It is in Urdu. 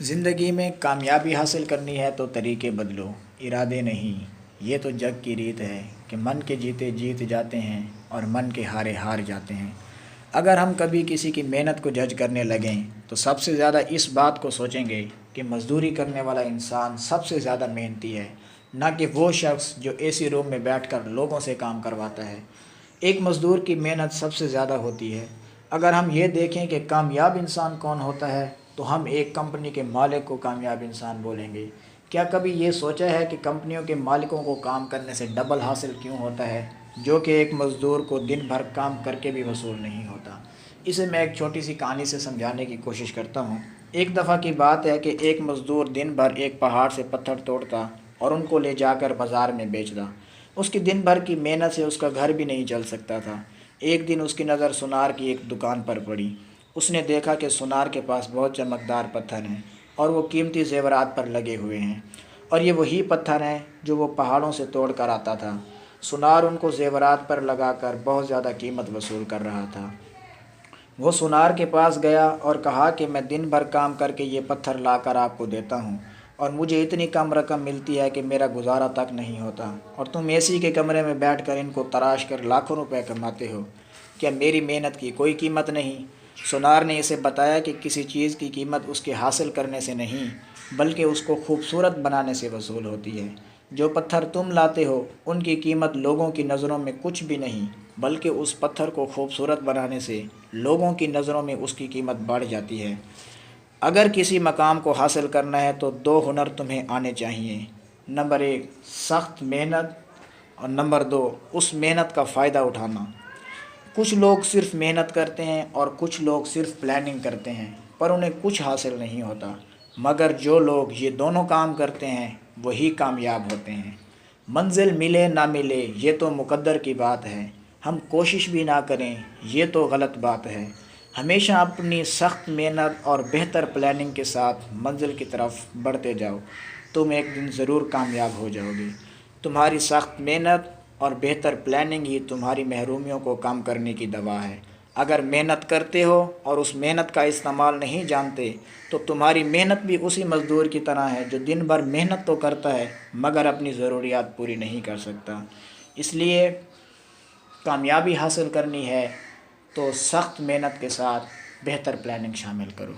زندگی میں کامیابی حاصل کرنی ہے تو طریقے بدلو، ارادے نہیں۔ یہ تو جگ کی ریت ہے کہ من کے جیتے جیت جاتے ہیں اور من کے ہارے ہار جاتے ہیں۔ اگر ہم کبھی کسی کی محنت کو جج کرنے لگیں تو سب سے زیادہ اس بات کو سوچیں گے کہ مزدوری کرنے والا انسان سب سے زیادہ محنتی ہے، نہ کہ وہ شخص جو اے سی روم میں بیٹھ کر لوگوں سے کام کرواتا ہے۔ ایک مزدور کی محنت سب سے زیادہ ہوتی ہے۔ اگر ہم یہ دیکھیں کہ کامیاب انسان کون ہوتا ہے تو ہم ایک کمپنی کے مالک کو کامیاب انسان بولیں گے۔ کیا کبھی یہ سوچا ہے کہ کمپنیوں کے مالکوں کو کام کرنے سے ڈبل حاصل کیوں ہوتا ہے، جو کہ ایک مزدور کو دن بھر کام کر کے بھی وصول نہیں ہوتا؟ اسے میں ایک چھوٹی سی کہانی سے سمجھانے کی کوشش کرتا ہوں۔ ایک دفعہ کی بات ہے کہ ایک مزدور دن بھر ایک پہاڑ سے پتھر توڑتا اور ان کو لے جا کر بازار میں بیچتا۔ اس کی دن بھر کی محنت سے اس کا گھر بھی نہیں چل سکتا تھا۔ ایک دن اس کی نظر سونار کی ایک دکان پر پڑی۔ اس نے دیکھا کہ سونار کے پاس بہت چمکدار پتھر ہیں اور وہ قیمتی زیورات پر لگے ہوئے ہیں، اور یہ وہی پتھر ہیں جو وہ پہاڑوں سے توڑ کر آتا تھا۔ سونار ان کو زیورات پر لگا کر بہت زیادہ قیمت وصول کر رہا تھا۔ وہ سونار کے پاس گیا اور کہا کہ میں دن بھر کام کر کے یہ پتھر لا کر آپ کو دیتا ہوں اور مجھے اتنی کم رقم ملتی ہے کہ میرا گزارا تک نہیں ہوتا، اور تم اے سی کے کمرے میں بیٹھ کر ان کو تراش کر لاکھوں روپے کماتے ہو۔ کیا میری محنت کی کوئی قیمت نہیں؟ سونار نے اسے بتایا کہ کسی چیز کی قیمت اس کے حاصل کرنے سے نہیں بلکہ اس کو خوبصورت بنانے سے وصول ہوتی ہے۔ جو پتھر تم لاتے ہو ان کی قیمت لوگوں کی نظروں میں کچھ بھی نہیں، بلکہ اس پتھر کو خوبصورت بنانے سے لوگوں کی نظروں میں اس کی قیمت بڑھ جاتی ہے۔ اگر کسی مقام کو حاصل کرنا ہے تو دو ہنر تمہیں آنے چاہیے۔ نمبر 1 سخت محنت، اور نمبر 2 اس محنت کا فائدہ اٹھانا۔ کچھ لوگ صرف محنت کرتے ہیں اور کچھ لوگ صرف پلاننگ کرتے ہیں، پر انہیں کچھ حاصل نہیں ہوتا۔ مگر جو لوگ یہ دونوں کام کرتے ہیں وہی کامیاب ہوتے ہیں۔ منزل ملے نہ ملے یہ تو مقدر کی بات ہے، ہم کوشش بھی نہ کریں یہ تو غلط بات ہے۔ ہمیشہ اپنی سخت محنت اور بہتر پلاننگ کے ساتھ منزل کی طرف بڑھتے جاؤ، تم ایک دن ضرور کامیاب ہو جاؤ گے۔ تمہاری سخت محنت اور بہتر پلاننگ ہی تمہاری محرومیوں کو کم کرنے کی دوا ہے۔ اگر محنت کرتے ہو اور اس محنت کا استعمال نہیں جانتے تو تمہاری محنت بھی اسی مزدور کی طرح ہے جو دن بھر محنت تو کرتا ہے مگر اپنی ضروریات پوری نہیں کر سکتا۔ اس لیے کامیابی حاصل کرنی ہے تو سخت محنت کے ساتھ بہتر پلاننگ شامل کرو۔